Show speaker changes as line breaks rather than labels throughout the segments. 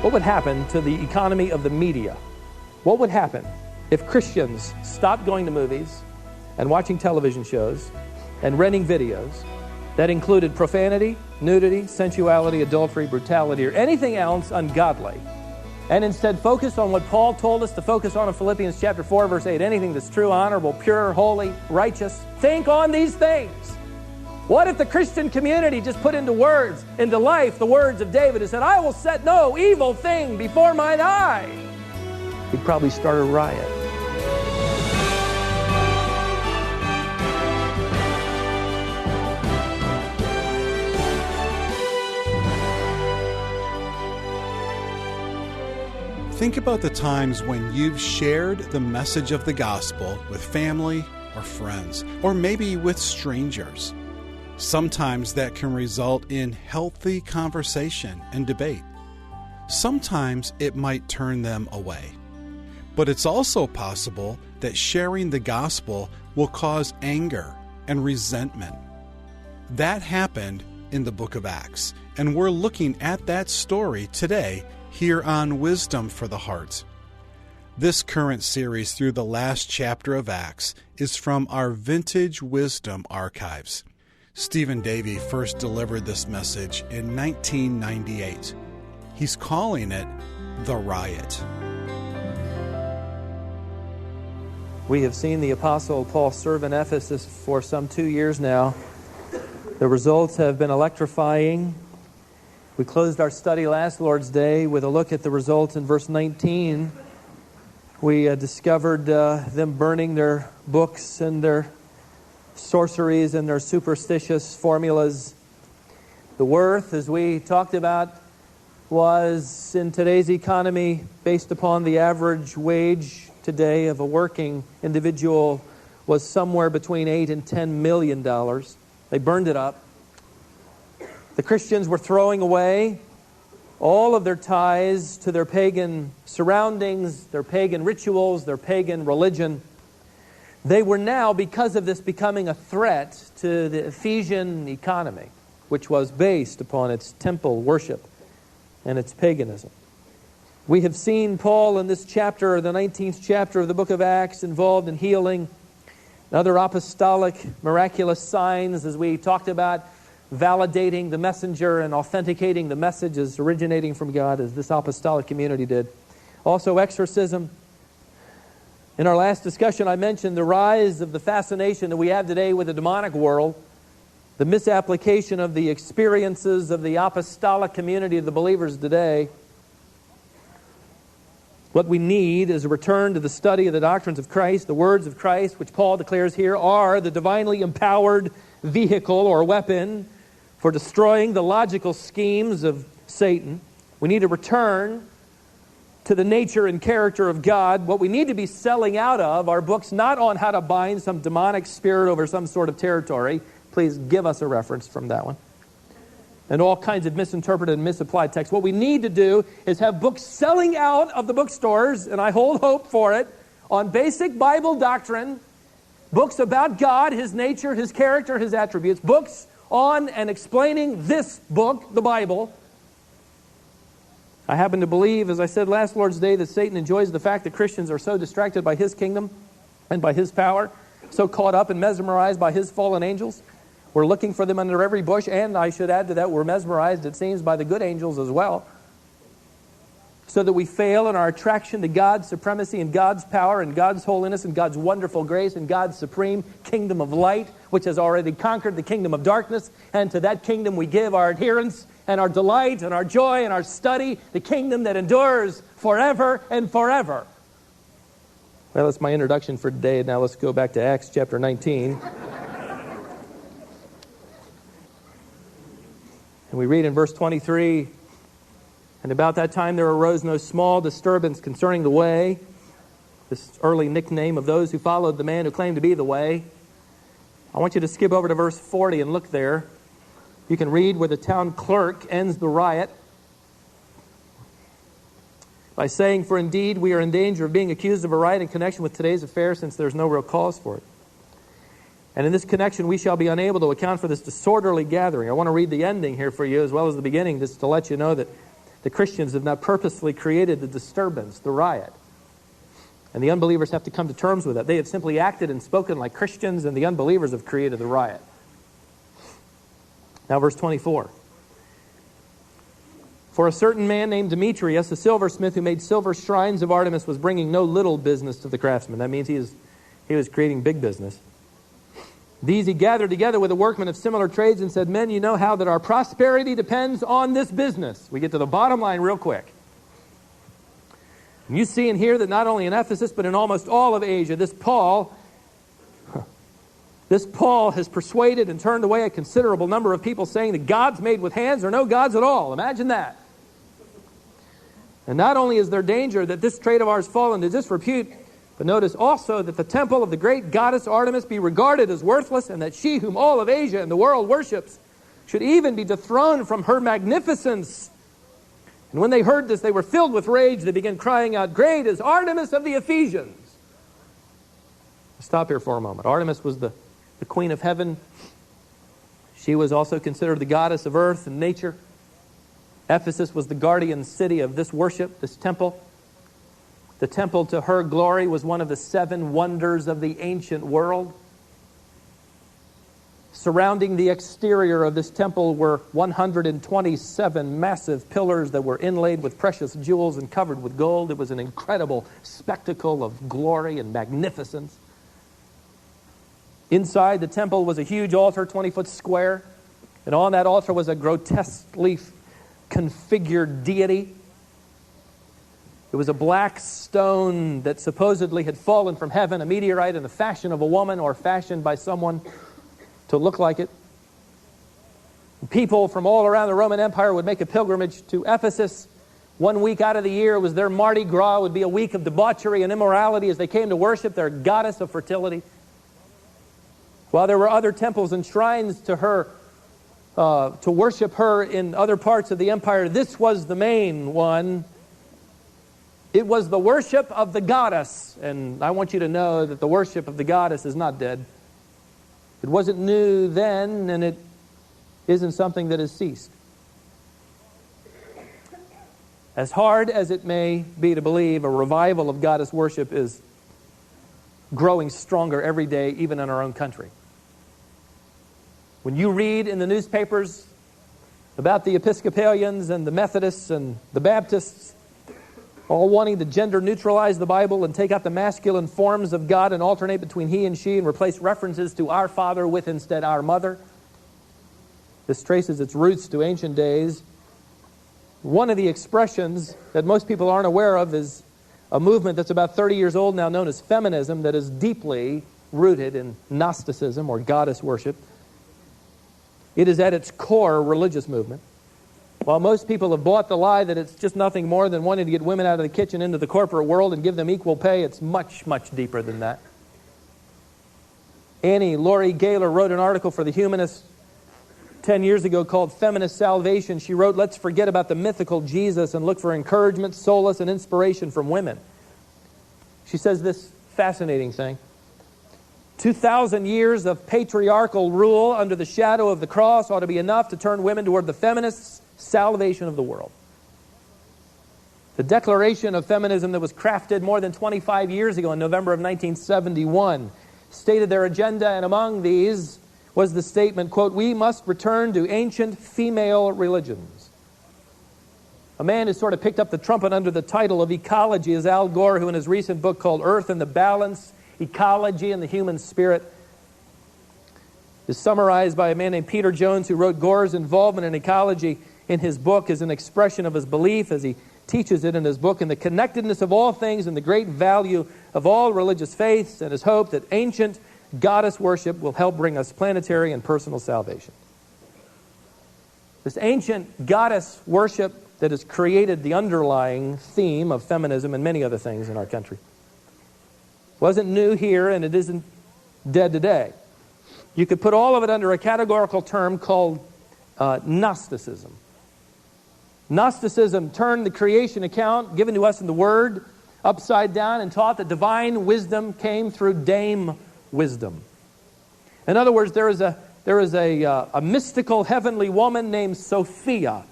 What would happen to the economy of the media? What would happen if Christians stopped going to movies and watching television shows and renting videos that included profanity, nudity, sensuality, adultery, brutality, or anything else ungodly, and instead focused on what Paul told us to focus on in Philippians chapter 4, verse 8, anything that's true, honorable, pure, holy, righteous? Think on these things. What if the Christian community just put into words, into life, the words of David who said, I will set no evil thing before mine eye? He'd probably start a riot.
Think about the times when you've shared the message of the gospel with family or friends, or maybe with strangers. Sometimes that can result in healthy conversation and debate. Sometimes it might turn them away. But it's also possible that sharing the gospel will cause anger and resentment. That happened in the book of Acts, and we're looking at that story today here on Wisdom for the Heart. This current series through the last chapter of Acts is from our Vintage Wisdom archives. Stephen Davey first delivered this message in 1998. He's calling it The Riot.
We have seen the Apostle Paul serve in Ephesus for some 2 years now. The results have been electrifying. We closed our study last Lord's Day with a look at the results in verse 19. We discovered them burning their books and their sorceries and their superstitious formulas. The worth, as we talked about, was in today's economy based upon the average wage today of a working individual was somewhere between $8 and $10 million. They burned it up. The Christians were throwing away all of their ties to their pagan surroundings, their pagan rituals, their pagan religion. They were now, because of this, becoming a threat to the Ephesian economy, which was based upon its temple worship and its paganism. We have seen Paul in this chapter, the 19th chapter of the book of Acts, involved in healing, other apostolic miraculous signs, as we talked about, validating the messenger and authenticating the messages originating from God, as this apostolic community did. Also exorcism. In our last discussion, I mentioned the rise of the fascination that we have today with the demonic world, the misapplication of the experiences of the apostolic community of the believers today. What we need is a return to the study of the doctrines of Christ. The words of Christ, which Paul declares here, are the divinely empowered vehicle or weapon for destroying the logical schemes of Satan. We need a return to the nature and character of God. What we need to be selling out of are books not on how to bind some demonic spirit over some sort of territory. Please give us a reference from that one. And all kinds of misinterpreted and misapplied texts. What we need to do is have books selling out of the bookstores, and I hold hope for it, on basic Bible doctrine, books about God, His nature, His character, His attributes, books on and explaining this book, the Bible. I happen to believe, as I said last Lord's Day, that Satan enjoys the fact that Christians are so distracted by his kingdom and by his power, so caught up and mesmerized by his fallen angels. We're looking for them under every bush, and I should add to that, we're mesmerized, it seems, by the good angels as well. So that we fail in our attraction to God's supremacy and God's power and God's holiness and God's wonderful grace and God's supreme kingdom of light, which has already conquered the kingdom of darkness. And to that kingdom we give our adherence and our delight and our joy and our study, the kingdom that endures forever and forever. Well, that's my introduction for today. Now let's go back to Acts chapter 19. And we read in verse 23, and about that time there arose no small disturbance concerning the way, this early nickname of those who followed the man who claimed to be the way. I want you to skip over to verse 40 and look there. You can read where the town clerk ends the riot by saying, for indeed we are in danger of being accused of a riot in connection with today's affair, since there's no real cause for it. And in this connection, we shall be unable to account for this disorderly gathering. I want to read the ending here for you as well as the beginning, just to let you know that the Christians have not purposely created the disturbance, the riot. And the unbelievers have to come to terms with it. They have simply acted and spoken like Christians, and the unbelievers have created the riot. Now verse 24. For a certain man named Demetrius, a silversmith who made silver shrines of Artemis, was bringing no little business to the craftsmen. That means he was creating big business. These he gathered together with the workmen of similar trades and said, men, you know how that our prosperity depends on this business. We get to the bottom line real quick. And you see and hear that not only in Ephesus, but in almost all of Asia, this Paul has persuaded and turned away a considerable number of people, saying that gods made with hands are no gods at all. Imagine that. And not only is there danger that this trade of ours fall into disrepute, but notice also that the temple of the great goddess Artemis be regarded as worthless, and that she whom all of Asia and the world worships should even be dethroned from her magnificence. And when they heard this, they were filled with rage. They began crying out, great is Artemis of the Ephesians. Stop here for a moment. Artemis was the queen of heaven. She was also considered the goddess of earth and nature. Ephesus was the guardian city of this worship, this temple. The temple to her glory was one of the 7 wonders of the ancient world. Surrounding the exterior of this temple were 127 massive pillars that were inlaid with precious jewels and covered with gold. It was an incredible spectacle of glory and magnificence. Inside the temple was a huge altar, 20 foot square, and on that altar was a grotesquely configured deity. It was a black stone that supposedly had fallen from heaven, a meteorite in the fashion of a woman or fashioned by someone to look like it. People from all around the Roman Empire would make a pilgrimage to Ephesus. 1 week out of the year was their Mardi Gras. It would be a week of debauchery and immorality as they came to worship their goddess of fertility. While there were other temples and shrines to her, to worship her in other parts of the empire, this was the main one. It was the worship of the goddess. And I want you to know that the worship of the goddess is not dead. It wasn't new then, and it isn't something that has ceased. As hard as it may be to believe, a revival of goddess worship is growing stronger every day, even in our own country. When you read in the newspapers about the Episcopalians and the Methodists and the Baptists all wanting to gender neutralize the Bible and take out the masculine forms of God and alternate between he and she and replace references to our Father with instead our Mother, this traces its roots to ancient days. One of the expressions that most people aren't aware of is a movement that's about 30 years old now known as feminism, that is deeply rooted in Gnosticism or goddess worship. It is at its core a religious movement. While most people have bought the lie that it's just nothing more than wanting to get women out of the kitchen into the corporate world and give them equal pay, it's much, much deeper than that. Annie Laurie Gaylor wrote an article for The Humanist 10 years ago called Feminist Salvation. She wrote, let's forget about the mythical Jesus and look for encouragement, solace, and inspiration from women. She says this fascinating thing. 2,000 years of patriarchal rule under the shadow of the cross ought to be enough to turn women toward the feminists' salvation of the world. The declaration of feminism that was crafted more than 25 years ago in November of 1971 stated their agenda, and among these was the statement, quote, we must return to ancient female religions. A man who sort of picked up the trumpet under the title of ecology is Al Gore, who in his recent book called Earth and the Balance, Ecology and the Human Spirit, is summarized by a man named Peter Jones, who wrote Gore's involvement in ecology in his book as an expression of his belief, as he teaches it in his book, in the connectedness of all things and the great value of all religious faiths, and his hope that ancient goddess worship will help bring us planetary and personal salvation. This ancient goddess worship that has created the underlying theme of feminism and many other things in our country wasn't new here, and it isn't dead today. You could put all of it under a categorical term called Gnosticism. Gnosticism turned the creation account given to us in the Word upside down and taught that divine wisdom came through dame wisdom. In other words, there is a mystical heavenly woman named Sophia,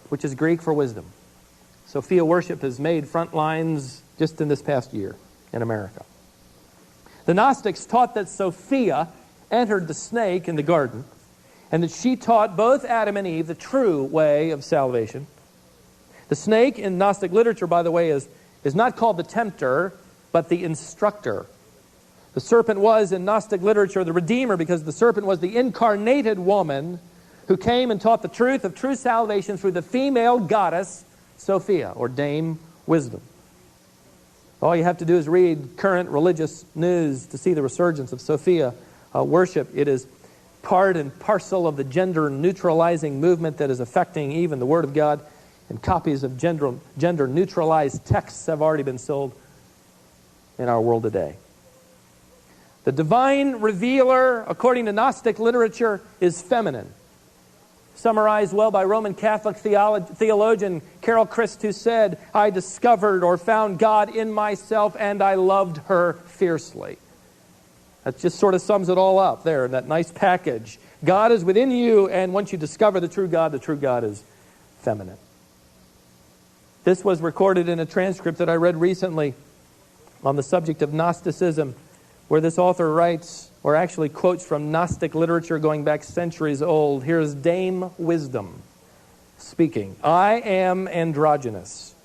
which is Greek for wisdom. Sophia worship has made front lines just in this past year in America. The Gnostics taught that Sophia entered the snake in the garden, and that she taught both Adam and Eve the true way of salvation. The snake in Gnostic literature, by the way, is not called the tempter, but the instructor. The serpent was, in Gnostic literature, the Redeemer, because the serpent was the incarnated woman who came and taught the truth of true salvation through the female goddess, Sophia, or Dame Wisdom. All you have to do is read current religious news to see the resurgence of Sophia worship. It is part and parcel of the gender-neutralizing movement that is affecting even the Word of God, and copies of gender-neutralized texts have already been sold in our world today. The divine revealer, according to Gnostic literature, is feminine. Summarized well by Roman Catholic theologian Carol Christ, who said, "I discovered or found God in myself, and I loved her fiercely." That just sort of sums it all up there in that nice package. God is within you, and once you discover the true God is feminine. This was recorded in a transcript that I read recently on the subject of Gnosticism, where this author writes, or actually quotes from Gnostic literature going back centuries old. Here's Dame Wisdom speaking. "I am androgynous.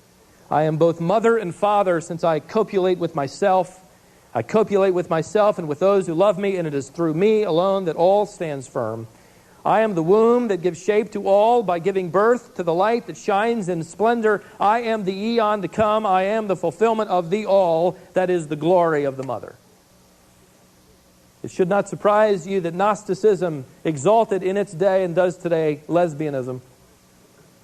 I am both mother and father, since I copulate with myself. I copulate with myself and with those who love me, and it is through me alone that all stands firm. I am the womb that gives shape to all by giving birth to the light that shines in splendor. I am the eon to come. I am the fulfillment of the all, that is the glory of the mother." It should not surprise you that Gnosticism exalted in its day and does today lesbianism,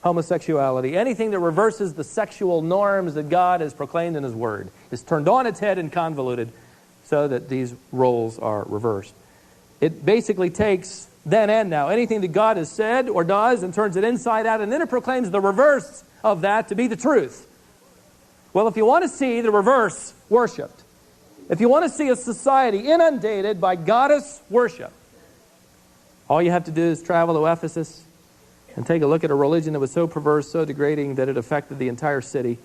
homosexuality, anything that reverses the sexual norms that God has proclaimed in His Word is turned on its head and convoluted so that these roles are reversed. It basically takes then and now anything that God has said or does and turns it inside out, and then it proclaims the reverse of that to be the truth. Well, if you want to see the reverse worshipped, if you want to see a society inundated by goddess worship, all you have to do is travel to Ephesus and take a look at a religion that was so perverse, so degrading, that it affected the entire city.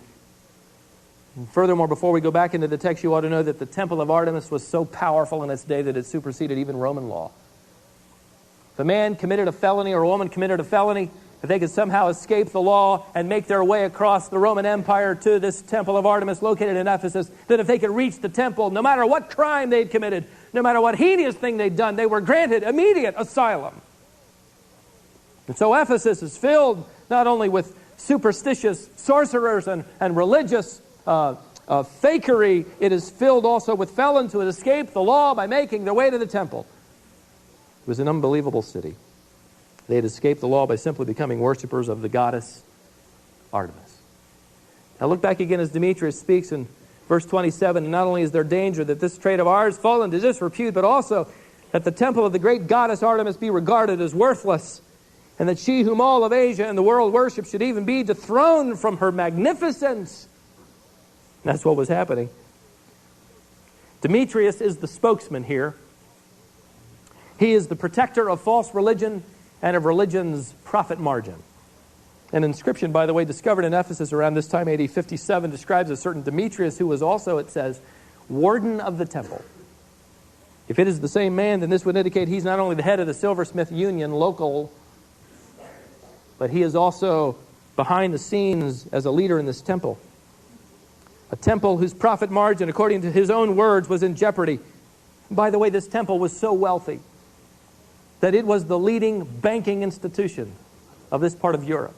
And furthermore, before we go back into the text, you ought to know that the temple of Artemis was so powerful in its day that it superseded even Roman law. If a man committed a felony or a woman committed a felony, if they could somehow escape the law and make their way across the Roman Empire to this temple of Artemis located in Ephesus, that if they could reach the temple, no matter what crime they'd committed, no matter what heinous thing they'd done, they were granted immediate asylum. And so Ephesus is filled not only with superstitious sorcerers and religious fakery, it is filled also with felons who had escaped the law by making their way to the temple. It was an unbelievable city. They had escaped the law by simply becoming worshipers of the goddess Artemis. Now look back again as Demetrius speaks in verse 27. Not only is there danger that this trade of ours fall into disrepute, but also that the temple of the great goddess Artemis be regarded as worthless, and that she whom all of Asia and the world worship should even be dethroned from her magnificence. That's what was happening. Demetrius is the spokesman here. He is the protector of false religion and of religion's profit margin. An inscription, by the way, discovered in Ephesus around this time, AD 57, describes a certain Demetrius who was also, it says, warden of the temple. If it is the same man, then this would indicate he's not only the head of the silversmith union local, but he is also behind the scenes as a leader in this temple. A temple whose profit margin, according to his own words, was in jeopardy. By the way, this temple was so wealthy that it was the leading banking institution of this part of Europe.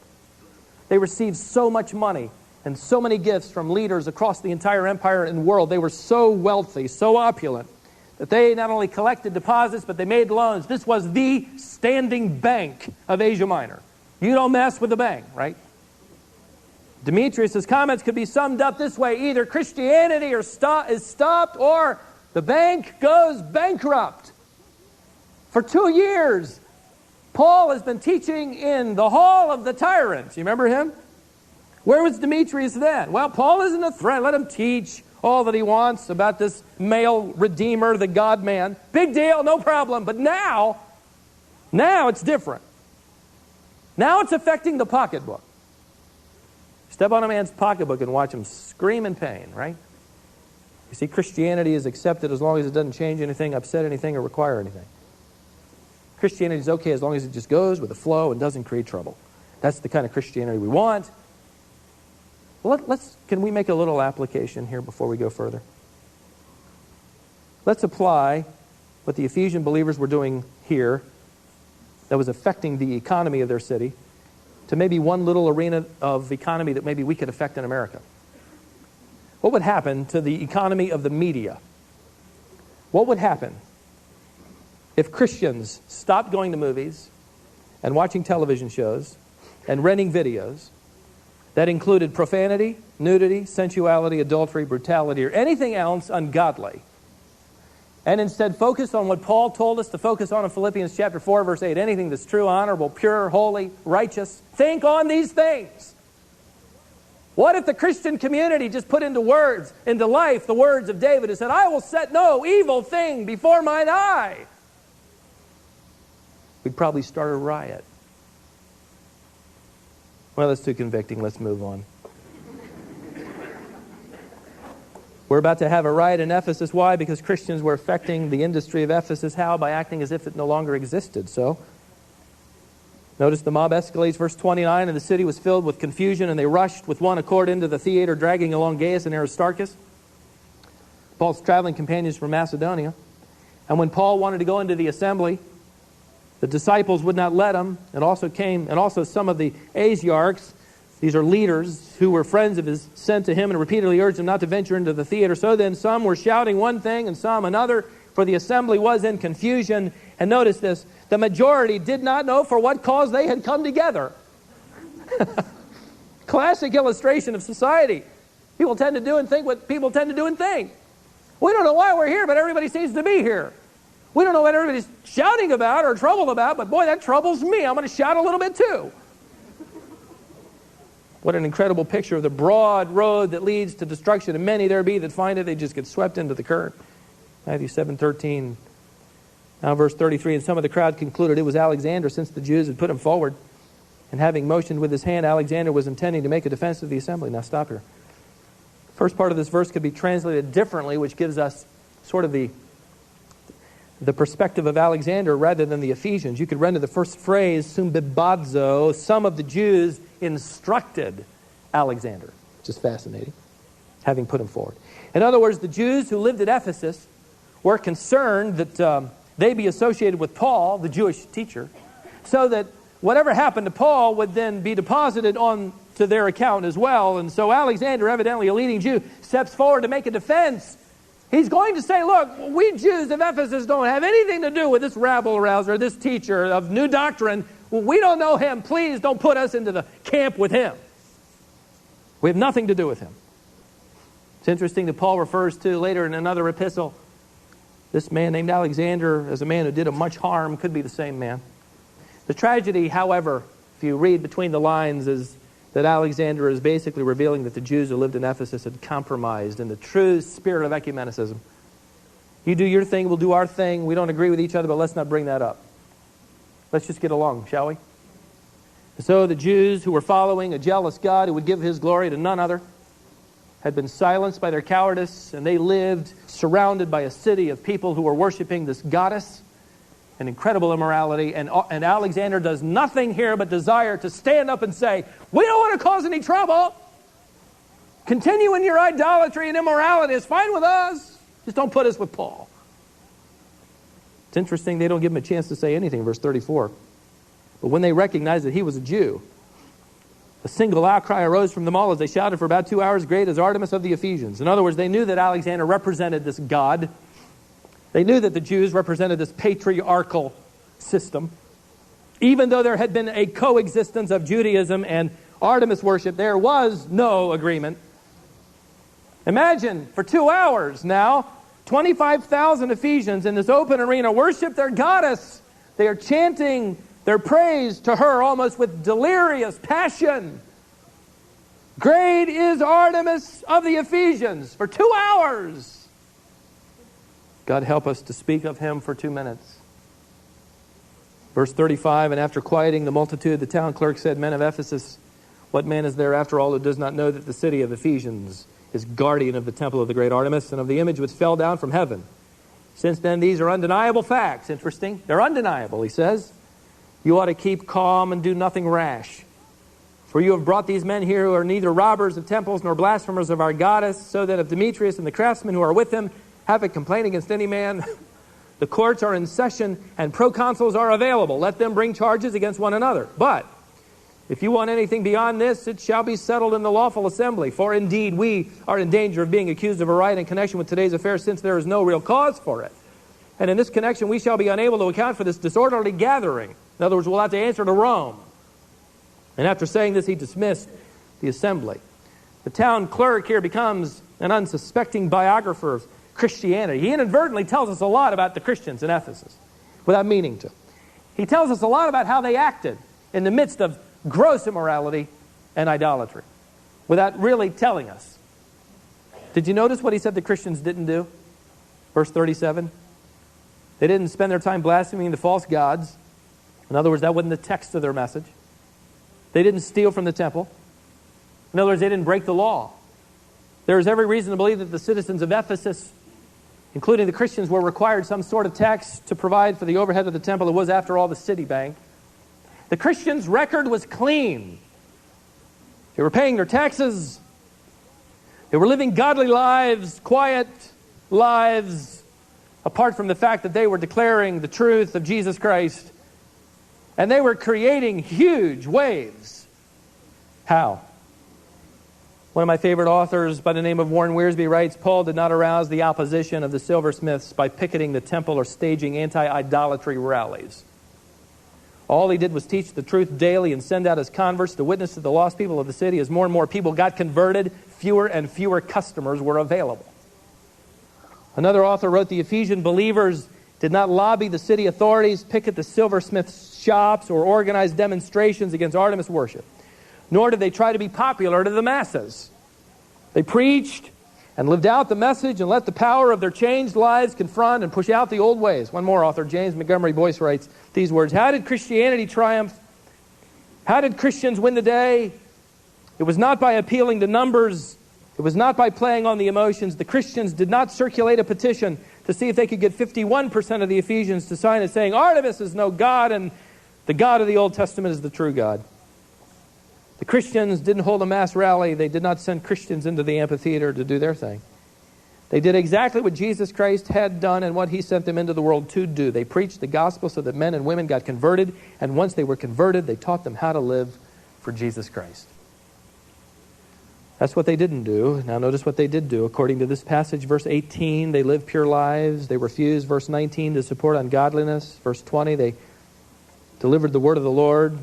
They received so much money and so many gifts from leaders across the entire empire and world. They were so wealthy, so opulent, that they not only collected deposits, but they made loans. This was the standing bank of Asia Minor. You don't mess with the bank, right? Demetrius' comments could be summed up this way: either Christianity is stopped or the bank goes bankrupt. For 2 years, Paul has been teaching in the hall of the tyrants. You remember him? Where was Demetrius then? Well, Paul isn't a threat. Let him teach. all that he wants about this male redeemer, the God-man. Big deal, no problem. But now it's different. Now it's affecting the pocketbook. Step on a man's pocketbook and watch him scream in pain, right? You see, Christianity is accepted as long as it doesn't change anything, upset anything, or require anything. Christianity is okay as long as it just goes with the flow and doesn't create trouble. That's the kind of Christianity we want. Can we make a little application here before we go further? Let's apply what the Ephesian believers were doing here that was affecting the economy of their city to maybe one little arena of economy that maybe we could affect in America. What would happen to the economy of the media? What would happen if Christians stopped going to movies and watching television shows and renting videos that included profanity, nudity, sensuality, adultery, brutality, or anything else ungodly, and instead focus on what Paul told us to focus on in Philippians chapter 4, verse 8, anything that's true, honorable, pure, holy, righteous? Think on these things. What if the Christian community just put into words, into life, the words of David who said, I will set no evil thing before mine eye? We'd probably start a riot. Well, that's too convicting. Let's move on. We're about to have a riot in Ephesus. Why? Because Christians were affecting the industry of Ephesus. How? By acting as if it no longer existed. So, notice the mob escalates, verse 29, and the city was filled with confusion, and they rushed with one accord into the theater, dragging along Gaius and Aristarchus, Paul's traveling companions from Macedonia. And when Paul wanted to go into the assembly, the disciples would not let him, and also some of the Asiarchs, these are leaders who were friends of his, sent to him and repeatedly urged him not to venture into the theater. So then some were shouting one thing and some another, for the assembly was in confusion. And notice this, the majority did not know for what cause they had come together. Classic illustration of society. People tend to do and think what people tend to do and think. We don't know why we're here, but everybody seems to be here. We don't know what everybody's shouting about or troubled about, but boy, that troubles me. I'm going to shout a little bit too. What an incredible picture of the broad road that leads to destruction, and many there be that find it, they just get swept into the current. Matthew 7:13. Now verse 33, and some of the crowd concluded it was Alexander, since the Jews had put him forward. And having motioned with his hand, Alexander was intending to make a defense of the assembly. Now stop here. First part of this verse could be translated differently, which gives us sort of the perspective of Alexander rather than the Ephesians. You could render the first phrase, sumbibazo, some of the Jews instructed Alexander, which is fascinating, having put him forward. In other words, the Jews who lived at Ephesus were concerned that they be associated with Paul, the Jewish teacher, so that whatever happened to Paul would then be deposited on to their account as well. And so Alexander, evidently a leading Jew, steps forward to make a defense. He's going to say, look, we Jews of Ephesus don't have anything to do with this rabble-rouser, this teacher of new doctrine. We don't know him. Please don't put us into the camp with him. We have nothing to do with him. It's interesting that Paul refers to later in another epistle, this man named Alexander as a man who did him much harm. Could be the same man. The tragedy, however, if you read between the lines, is that Alexander is basically revealing that the Jews who lived in Ephesus had compromised in the true spirit of ecumenicism. You do your thing, we'll do our thing. We don't agree with each other, but let's not bring that up. Let's just get along, shall we? So the Jews who were following a jealous God who would give his glory to none other had been silenced by their cowardice, and they lived surrounded by a city of people who were worshiping this goddess, an incredible immorality. And Alexander does nothing here but desire to stand up and say, we don't want to cause any trouble. Continue in your idolatry and immorality. It's fine with us. Just don't put us with Paul. It's interesting they don't give him a chance to say anything, verse 34. But when they recognized that he was a Jew, a single outcry arose from them all as they shouted for about 2 hours, great as Artemis of the Ephesians. In other words, they knew that Alexander represented this god. They knew that the Jews represented this patriarchal system. Even though there had been a coexistence of Judaism and Artemis worship, there was no agreement. Imagine, for 2 hours now, 25,000 Ephesians in this open arena worship their goddess. They are chanting their praise to her almost with delirious passion. Great is Artemis of the Ephesians for 2 hours. God help us to speak of him for 2 minutes. Verse 35, and after quieting the multitude, the town clerk said, Men of Ephesus, what man is there after all who does not know that the city of Ephesians is guardian of the temple of the great Artemis and of the image which fell down from heaven? Since then, these are undeniable facts. Interesting. They're undeniable, he says. You ought to keep calm and do nothing rash. For you have brought these men here who are neither robbers of temples nor blasphemers of our goddess, so that if Demetrius and the craftsmen who are with him have a complaint against any man, the courts are in session and proconsuls are available. Let them bring charges against one another. But if you want anything beyond this, it shall be settled in the lawful assembly. For indeed we are in danger of being accused of a riot in connection with today's affair, since there is no real cause for it. And in this connection we shall be unable to account for this disorderly gathering. In other words, we'll have to answer to Rome. And after saying this, he dismissed the assembly. The town clerk here becomes an unsuspecting biographer of Christianity. He inadvertently tells us a lot about the Christians in Ephesus, without meaning to. He tells us a lot about how they acted in the midst of gross immorality and idolatry, without really telling us. Did you notice what he said the Christians didn't do? Verse 37. They didn't spend their time blaspheming the false gods. In other words, that wasn't the text of their message. They didn't steal from the temple. In other words, they didn't break the law. There is every reason to believe that the citizens of Ephesus, including the Christians, were required some sort of tax to provide for the overhead of the temple. It was, after all, the city bank. The Christians' record was clean. They were paying their taxes. They were living godly lives, quiet lives, apart from the fact that they were declaring the truth of Jesus Christ. And they were creating huge waves. How? One of my favorite authors by the name of Warren Wiersbe writes, Paul did not arouse the opposition of the silversmiths by picketing the temple or staging anti-idolatry rallies. All he did was teach the truth daily and send out his converts to witness to the lost people of the city. As more and more people got converted, fewer and fewer customers were available. Another author wrote, the Ephesian believers did not lobby the city authorities, picket the silversmiths' shops, or organize demonstrations against Artemis worship. Nor did they try to be popular to the masses. They preached and lived out the message and let the power of their changed lives confront and push out the old ways. One more author, James Montgomery Boyce, writes these words, How did Christianity triumph? How did Christians win the day? It was not by appealing to numbers. It was not by playing on the emotions. The Christians did not circulate a petition to see if they could get 51% of the Ephesians to sign it saying, Artemis is no God and the God of the Old Testament is the true God. The Christians didn't hold a mass rally. They did not send Christians into the amphitheater to do their thing. They did exactly what Jesus Christ had done and what he sent them into the world to do. They preached the gospel so that men and women got converted, and once they were converted, they taught them how to live for Jesus Christ. That's what they didn't do. Now notice what they did do. According to this passage, verse 18, they lived pure lives. They refused, verse 19, to support ungodliness. Verse 20, they delivered the word of the Lord.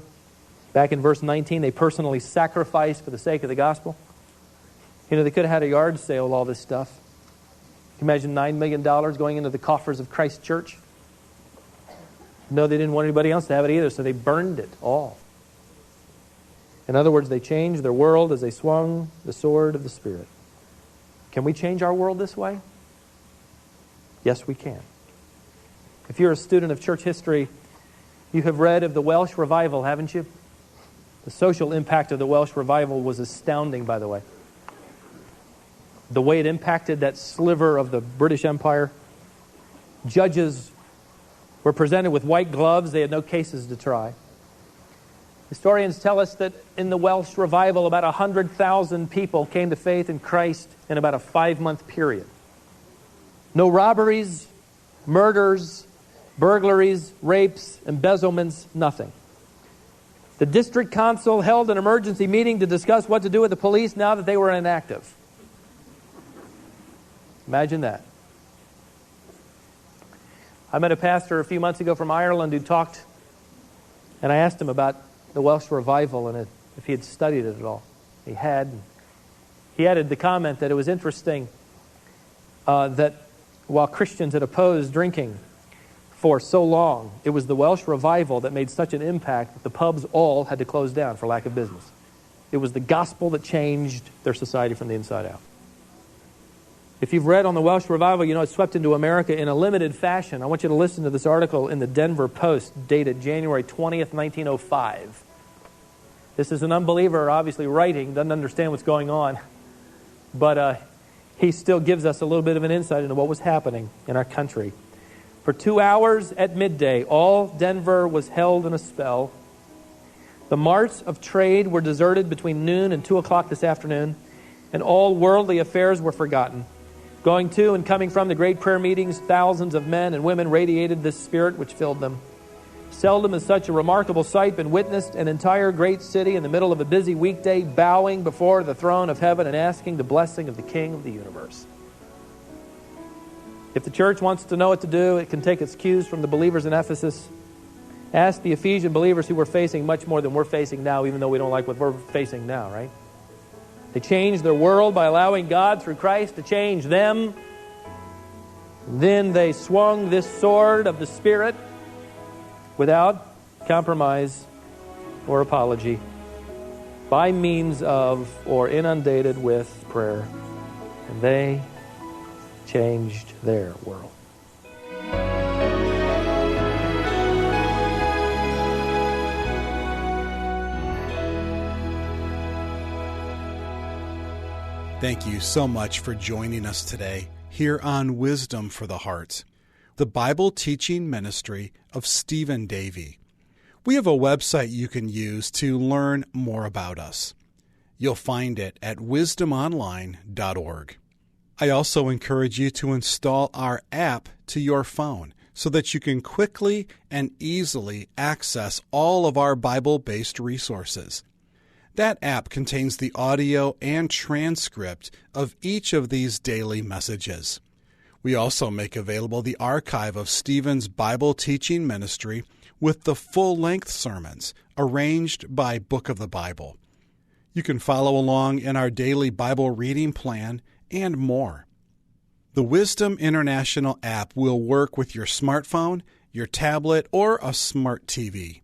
Back in verse 19, they personally sacrificed for the sake of the gospel. You know, they could have had a yard sale with all this stuff. Can you imagine $9 million going into the coffers of Christ Church? No, they didn't want anybody else to have it either, so they burned it all. In other words, they changed their world as they swung the sword of the Spirit. Can we change our world this way? Yes, we can. If you're a student of church history, you have read of the Welsh revival, haven't you? The social impact of the Welsh revival was astounding, by the way. The way it impacted that sliver of the British Empire. Judges were presented with white gloves. They had no cases to try. Historians tell us that in the Welsh revival, about 100,000 people came to faith in Christ in about a 5-month period. No robberies, murders, burglaries, rapes, embezzlements, nothing. The district council held an emergency meeting to discuss what to do with the police now that they were inactive. Imagine that. I met a pastor a few months ago from Ireland who talked, and I asked him about the Welsh revival and if he had studied it at all. He had. He added the comment that it was interesting that while Christians had opposed drinking for so long, it was the Welsh revival that made such an impact that the pubs all had to close down for lack of business. It was the gospel that changed their society from the inside out. If you've read on the Welsh revival, you know it swept into America in a limited fashion. I want you to listen to this article in the Denver Post dated January 20th, 1905. This is an unbeliever, obviously writing, doesn't understand what's going on. But he still gives us a little bit of an insight into what was happening in our country. For 2 hours at midday, all Denver was held in a spell. The marts of trade were deserted between noon and 2 o'clock this afternoon, and all worldly affairs were forgotten. Going to and coming from the great prayer meetings, thousands of men and women radiated this spirit which filled them. Seldom has such a remarkable sight been witnessed, an entire great city in the middle of a busy weekday bowing before the throne of heaven and asking the blessing of the King of the universe. If the church wants to know what to do, it can take its cues from the believers in Ephesus. Ask the Ephesian believers who were facing much more than we're facing now, even though we don't like what we're facing now, right? They changed their world by allowing God through Christ to change them. Then they swung this sword of the Spirit without compromise or apology, by means of or inundated with prayer. And they changed their world.
Thank you so much for joining us today here on Wisdom for the Heart, the Bible teaching ministry of Stephen Davey. We have a website you can use to learn more about us. You'll find it at wisdomonline.org. I also encourage you to install our app to your phone so that you can quickly and easily access all of our Bible-based resources. That app contains the audio and transcript of each of these daily messages. We also make available the archive of Stephen's Bible teaching ministry with the full-length sermons arranged by book of the Bible. You can follow along in our daily Bible reading plan and more. The Wisdom International app will work with your smartphone, your tablet, or a smart TV.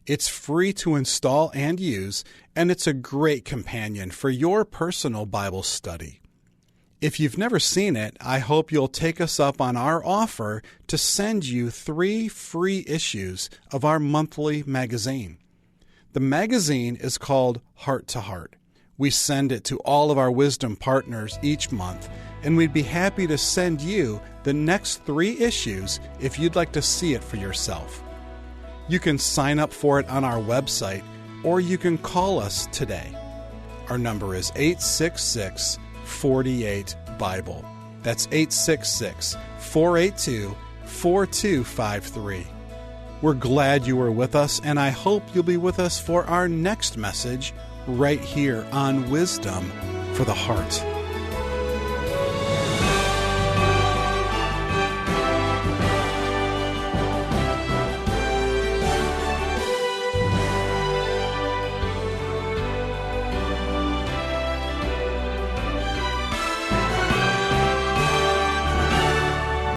It's free to install and use, and it's a great companion for your personal Bible study. If you've never seen it, I hope you'll take us up on our offer to send you 3 free issues of our monthly magazine. The magazine is called Heart to Heart. We send it to all of our Wisdom partners each month, and we'd be happy to send you the next 3 issues if you'd like to see it for yourself. You can sign up for it on our website, or you can call us today. Our number is 866-48-BIBLE. That's 866-482-4253. We're glad you were with us, and I hope you'll be with us for our next message right here on Wisdom for the Heart.